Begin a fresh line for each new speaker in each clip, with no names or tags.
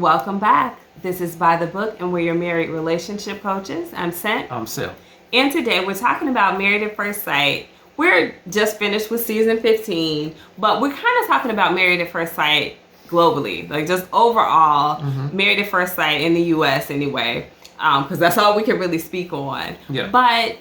Welcome back. This is By the Book, and we're your married relationship coaches. I'm Sent.
I'm Sil.
And today we're talking about Married at First Sight. We're just finished with season 15, but we're kind of talking about Married at First Sight globally, like just overall, Married at First Sight in the U.S. anyway, because that's all we can really speak on.
Yeah.
But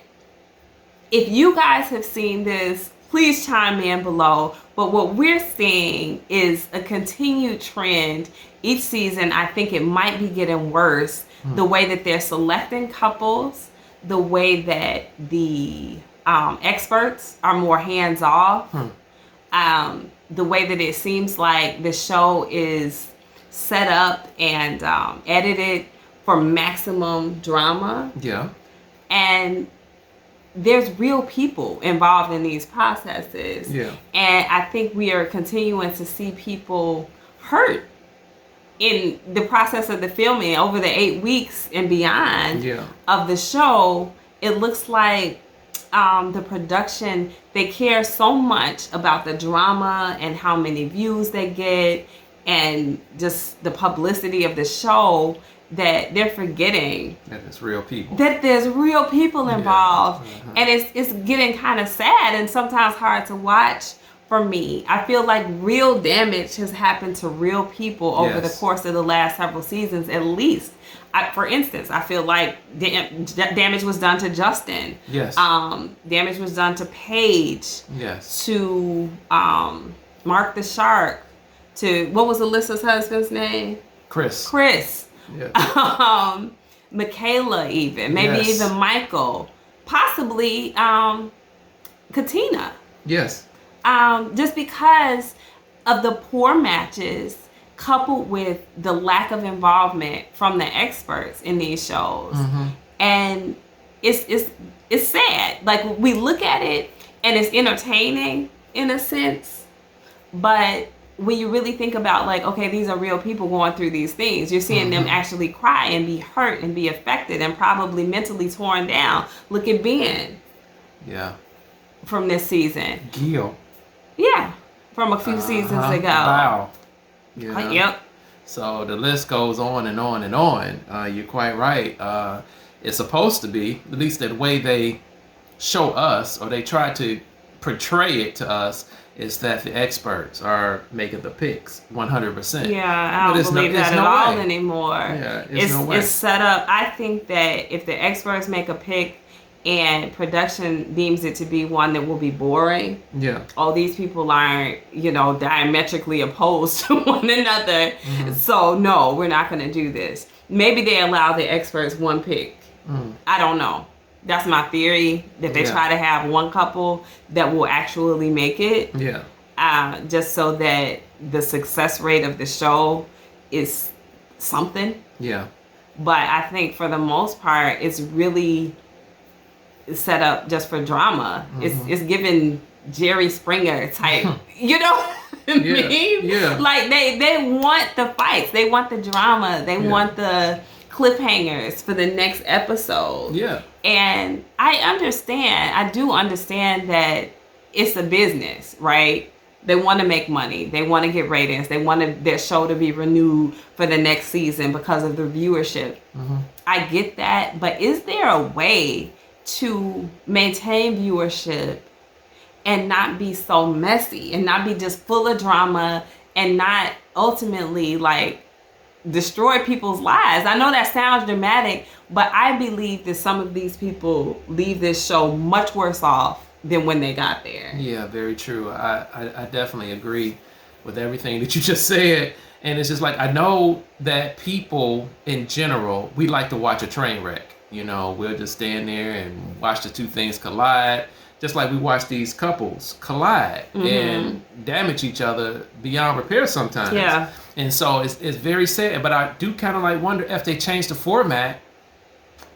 if you guys have seen this, please chime in below. But what we're seeing is a continued trend. Each season, I think it might be getting worse. The way that they're selecting couples, the way that the experts are more hands-off, the way that it seems like the show is set up and edited for maximum drama.
Yeah.
And there's real people involved in these processes.
Yeah.
And I think we are continuing to see people hurt in the process of the filming over the 8 weeks and beyond of the show. It looks like the production, they care so much about the drama and how many views they get and just the publicity of the show that they're forgetting
that it's real people.
That there's real people involved. And it's getting kind of sad and sometimes hard to watch for me. I feel like real damage has happened to real people over the course of the last several seasons at least. For instance, I feel like damage was done to Justin.
Yes.
Damage was done to Paige.
Yes.
To Mark the Shark. To, what was Alyssa's husband's name? Chris.
Yeah.
Michaela even. Maybe even Michael. Possibly Katina.
Yes.
Just because of the poor matches coupled with the lack of involvement from the experts in these shows. And it's sad. Like, we look at it and it's entertaining in a sense, but when you really think about, like, okay, these are real people going through these things, you're seeing them actually cry and be hurt and be affected and probably mentally torn down. Look at Ben.
Yeah.
From this season.
Gil.
Yeah. From a few seasons ago.
Wow. You know?
Yep.
So the list goes on and on and on. You're quite right. It's supposed to be, at least the way they show us, or they try to portray it to us, is that the experts are making the picks 100%.
Yeah, I don't believe that at all anymore.
Yeah,
it's set up. I think that if the experts make a pick and production deems it to be one that will be boring, all these people aren't, diametrically opposed to one another. So no, we're not going to do this. Maybe they allow the experts one pick. I don't know. That's my theory, that they try to have one couple that will actually make it. Just so that the success rate of the show is something. But I think for the most part, it's really set up just for drama. It's given Jerry Springer type, you know what I mean? Like, they want the fights. They want the drama. They want the cliffhangers for the next episode. And I do understand that it's a business, right? They want to make money. They want to get ratings. They want their show to be renewed for the next season because of the viewership. I get that, but is there a way to maintain viewership and not be so messy and not be just full of drama and not ultimately, like, destroy people's lives? I know that sounds dramatic, but I believe that some of these people leave this show much worse off than when they got there.
Yeah, very true. I definitely agree with everything that you just said. And it's just like, I know that people in general, we like to watch a train wreck. We'll just stand there and watch the two things collide, just like we watch these couples collide and damage each other beyond repair sometimes. And so it's very sad, but I do kind of like wonder if they change the format,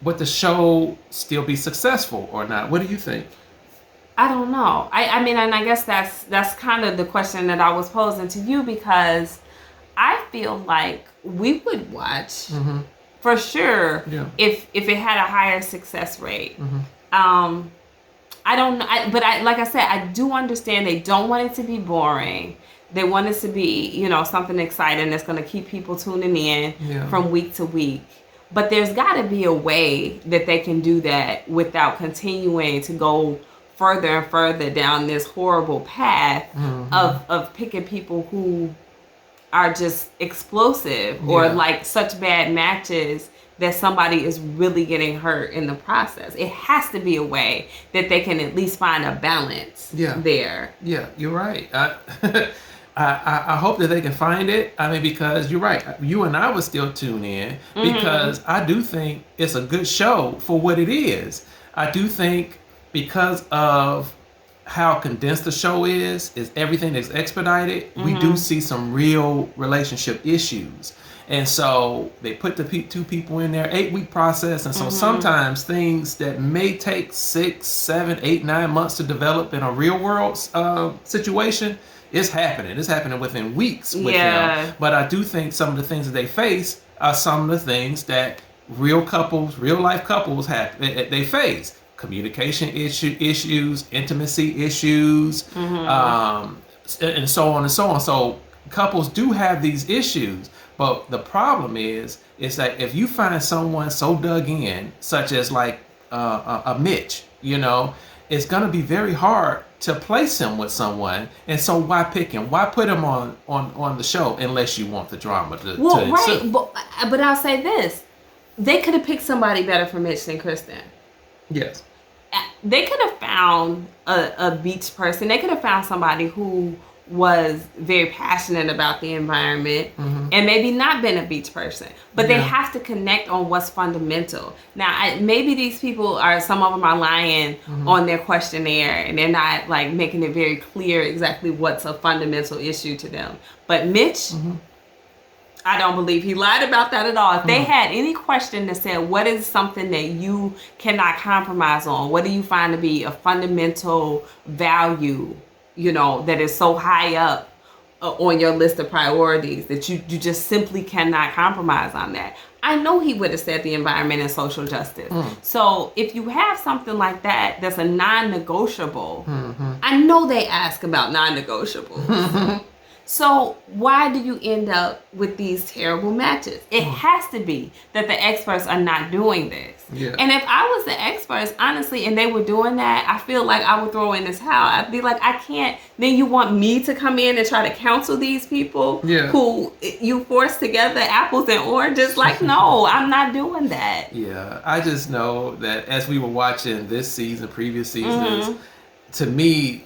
would the show still be successful or not? What do you think?
I don't know. I mean, and I guess that's kind of the question that I was posing to you, because I feel like we would watch for sure if it had a higher success rate. I don't know, but like I said, I do understand they don't want it to be boring. They want it to be, something exciting that's going to keep people tuning in from week to week. But there's got to be a way that they can do that without continuing to go further and further down this horrible path of picking people who are just explosive or like such bad matches that somebody is really getting hurt in the process. It has to be a way that they can at least find a balance there.
Yeah, you're right. I hope that they can find it. I mean, because you're right. You and I would still tune in because I do think it's a good show for what it is. I do think because of how condensed the show is everything that's expedited, we do see some real relationship issues. And so they put the two people in there, 8-week process. And so sometimes things that may take 6, 7, 8, 9 months to develop in a real world situation, it's happening. It's happening within weeks with them. But I do think some of the things that they face are some of the things that real life couples they face. Communication issues, intimacy issues, and so on and so on. So couples do have these issues. But the problem is that if you find someone so dug in, such as like a Mitch, it's going to be very hard to place him with someone. And so why pick him? Why put him on the show unless you want the drama to
right. But I'll say this. They could have picked somebody better for Mitch than Kristen.
Yes.
They could have found a beach person. They could have found somebody who was very passionate about the environment and maybe not been a beach person, but they have to connect on what's fundamental. Now, maybe these people some of them are lying on their questionnaire and they're not like making it very clear exactly what's a fundamental issue to them. But Mitch, I don't believe he lied about that at all. If they had any question that said, what is something that you cannot compromise on? What do you find to be a fundamental value, that is so high up on your list of priorities that you just simply cannot compromise on that? I know he would have said the environment and social justice. So if you have something like that that's a non-negotiable, I know they ask about non-negotiables. So why do you end up with these terrible matches? It has to be that the experts are not doing this.
Yeah.
And if I was the experts, honestly, and they were doing that, I feel like I would throw in this towel. I'd be like, I can't. Then you want me to come in and try to counsel these people who you force together apples and oranges? Like, no, I'm not doing that.
Yeah, I just know that as we were watching this season, previous seasons, to me,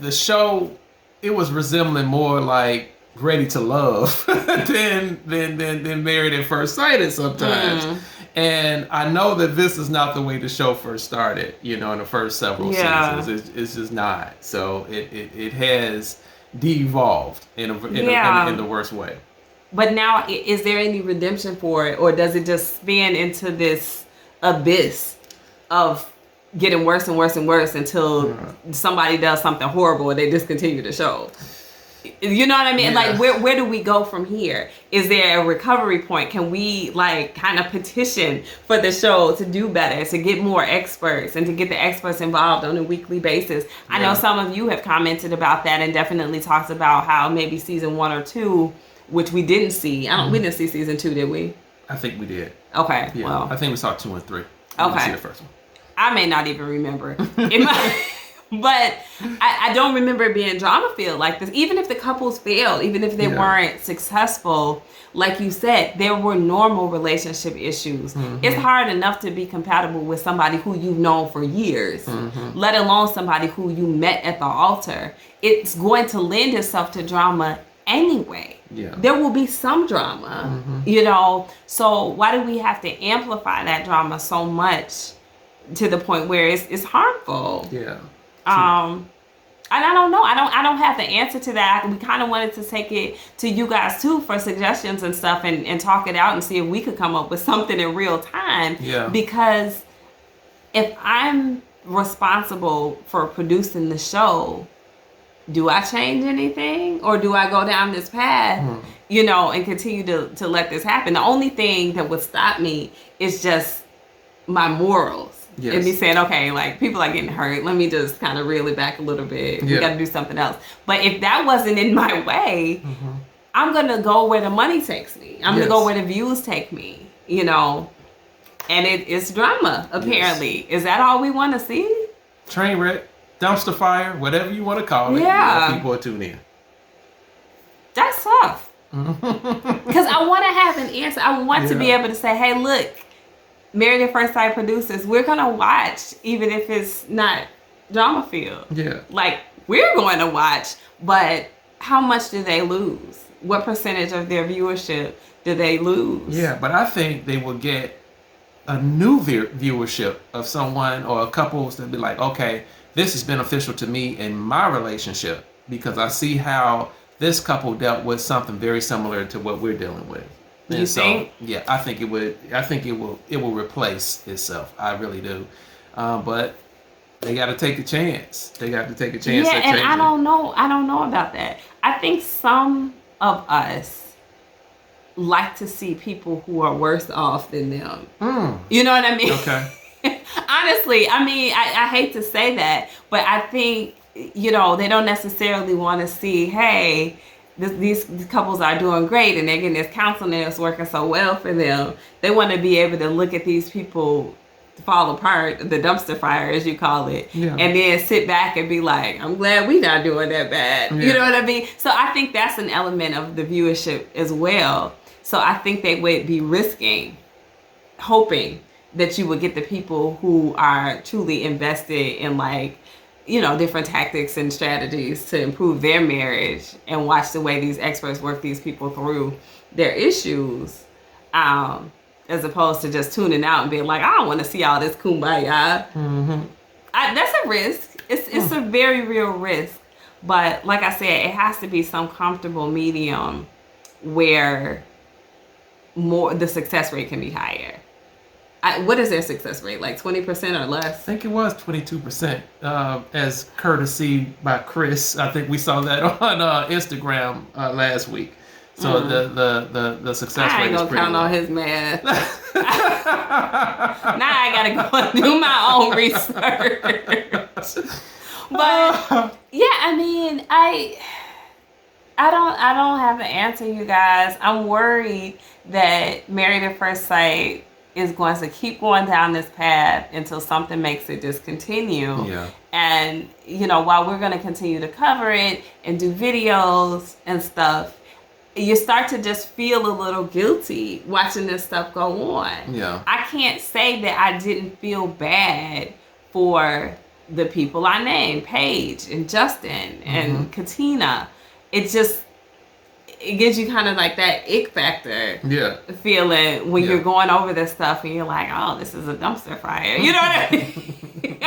the show, it was resembling more like Ready to Love than Married at First Sight sometimes. And I know that this is not the way the show first started, in the first several seasons. It's just not. So it has de-evolved in the worst way.
But now, is there any redemption for it? Or does it just spin into this abyss of getting worse and worse and worse until somebody does something horrible and they discontinue the show? You know what I mean? Like, where do we go from here? Is there a recovery point? Can we kind of petition for the show to do better, to get more experts and to get the experts involved on a weekly basis? I know some of you have commented about that and definitely talked about how maybe season 1 or 2, which we didn't see. We didn't see season 2, did we?
I think we did.
Okay.
Yeah. Well, I think we saw 2 and 3.
Okay.
We didn't see the first one.
I may not even remember. But I don't remember it being drama filled like this. Even if the couples failed, even if they weren't successful, like you said, there were normal relationship issues. It's hard enough to be compatible with somebody who you've known for years, let alone somebody who you met at the altar. It's going to lend itself to drama anyway. There will be some drama, so why do we have to amplify that drama so much to the point where it's harmful? And I don't know. I don't have the answer to that. We kind of wanted to take it to you guys too for suggestions and stuff and talk it out and see if we could come up with something in real time. Because if I'm responsible for producing the show, do I change anything or do I go down this path, and continue to let this happen? The only thing that would stop me is just my morals.
Yes.
And be saying, okay, like people are getting hurt. Let me just kind of reel it back a little bit. We got to do something else. But if that wasn't in my way, I'm going to go where the money takes me. I'm going to go where the views take me, you know. And it's drama, apparently. Yes. Is that all we want to see?
Train wreck, dumpster fire, whatever you want to call it. Yeah. People are tuning in.
That's tough. Because I want to have an answer. I want to be able to say, hey, look, Married at First Sight producers, we're going to watch, even if it's not drama filled.
Yeah.
Like, we're going to watch, but how much do they lose? What percentage of their viewership do they lose?
Yeah, but I think they will get a new viewership of someone or a couple to be like, okay, this is beneficial to me in my relationship because I see how this couple dealt with something very similar to what we're dealing with. And
you think?
Yeah, I think it would. I think it will replace itself. I really do. But they got to take a chance. They got to take a chance.
Yeah, and I don't know. I don't know about that. I think some of us like to see people who are worse off than them. You know what I mean?
Okay.
Honestly, I mean, I hate to say that, but I think, you know, they don't necessarily want to see, hey, these couples are doing great and they're getting this counseling that's working so well for them. They want to be able to look at these people fall apart, the dumpster fire as you call it, and then sit back and be like, I'm glad we not doing that bad. You know what I mean? So I think that's an element of the viewership as well. So I think they would be risking, hoping that you would get the people who are truly invested in, like, you know, different tactics and strategies to improve their marriage and watch the way these experts work these people through their issues, as opposed to just tuning out and being like, I don't want to see all this kumbaya. That's a risk. It's a very real risk. But like I said, it has to be some comfortable medium where the success rate can be higher. What is their success rate? Like 20% or less?
I think it was 22%. As courtesy by Chris, I think we saw that on Instagram last week. So the success rate is pretty
I ain't gonna count on his math. Now I gotta go and do my own research. But yeah, I mean, I don't have an answer, you guys. I'm worried that Married at First Sight is going to keep going down this path until something makes it discontinue.
Yeah.
And, you know, while we're going to continue to cover it and do videos and stuff, you start to just feel a little guilty watching this stuff go on.
Yeah.
I can't say that I didn't feel bad for the people I named, Paige and Justin and Katina. It gives you kind of like that ick factor feeling when you're going over this stuff and you're like, oh, this is a dumpster fire. You know what I mean?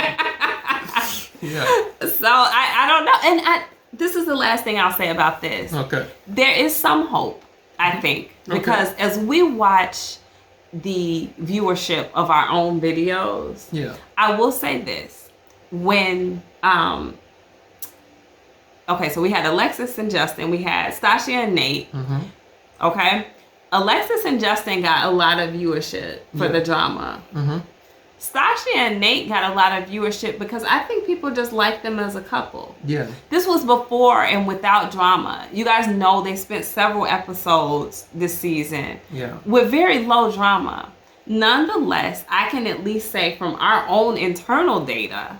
So I don't know. And this is the last thing I'll say about this.
Okay.
There is some hope, I think, because as we watch the viewership of our own videos, I will say this. When okay, so we had Alexis and Justin. We had Stacia and Nate. Okay? Alexis and Justin got a lot of viewership for the drama. Stacia and Nate got a lot of viewership because I think people just like them as a couple. Yeah. This was before and without drama. You guys know they spent several episodes this season with very low drama. Nonetheless, I can at least say from our own internal data,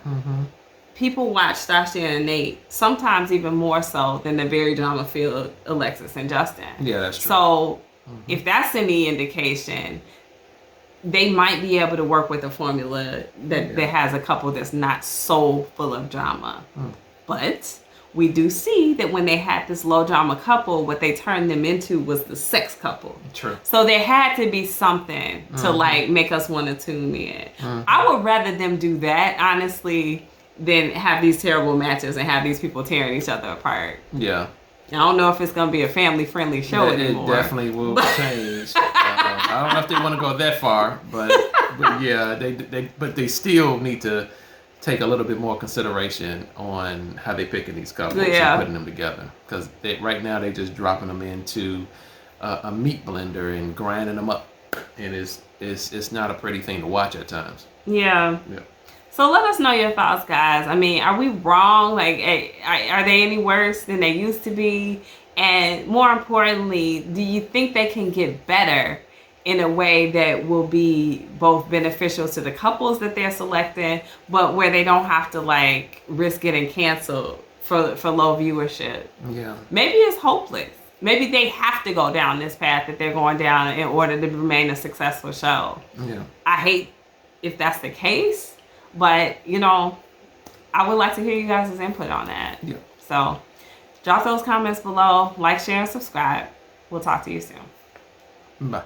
people watch Stacia and Nate sometimes even more so than the very drama-filled Alexis and Justin. Yeah, that's true. So if that's any indication, they might be able to work with a formula that has a couple that's not so full of drama. But we do see that when they had this low drama couple, what they turned them into was the sex couple. True. So there had to be something to like make us want to tune in. I would rather them do that, honestly, than have these terrible matches and have these people tearing each other apart. Yeah. I don't know if it's going to be a family-friendly show anymore.
It definitely will change. I don't know if they want to go that far, but yeah, they still need to take a little bit more consideration on how they picking these couples and putting them together. Because right now they just dropping them into a meat blender and grinding them up. and it's not a pretty thing to watch at times.
Yeah.
Yeah.
So let us know your thoughts, guys. I mean, are we wrong? Like, are they any worse than they used to be? And more importantly, do you think they can get better in a way that will be both beneficial to the couples that they're selecting, but where they don't have to like risk getting canceled for low viewership?
Yeah.
Maybe it's hopeless. Maybe they have to go down this path that they're going down in order to remain a successful show.
Yeah.
I hate if that's the case. But, you know, I would like to hear you guys' input on that.
Yeah.
So, drop those comments below. Like, share, and subscribe. We'll talk to you soon.
Bye.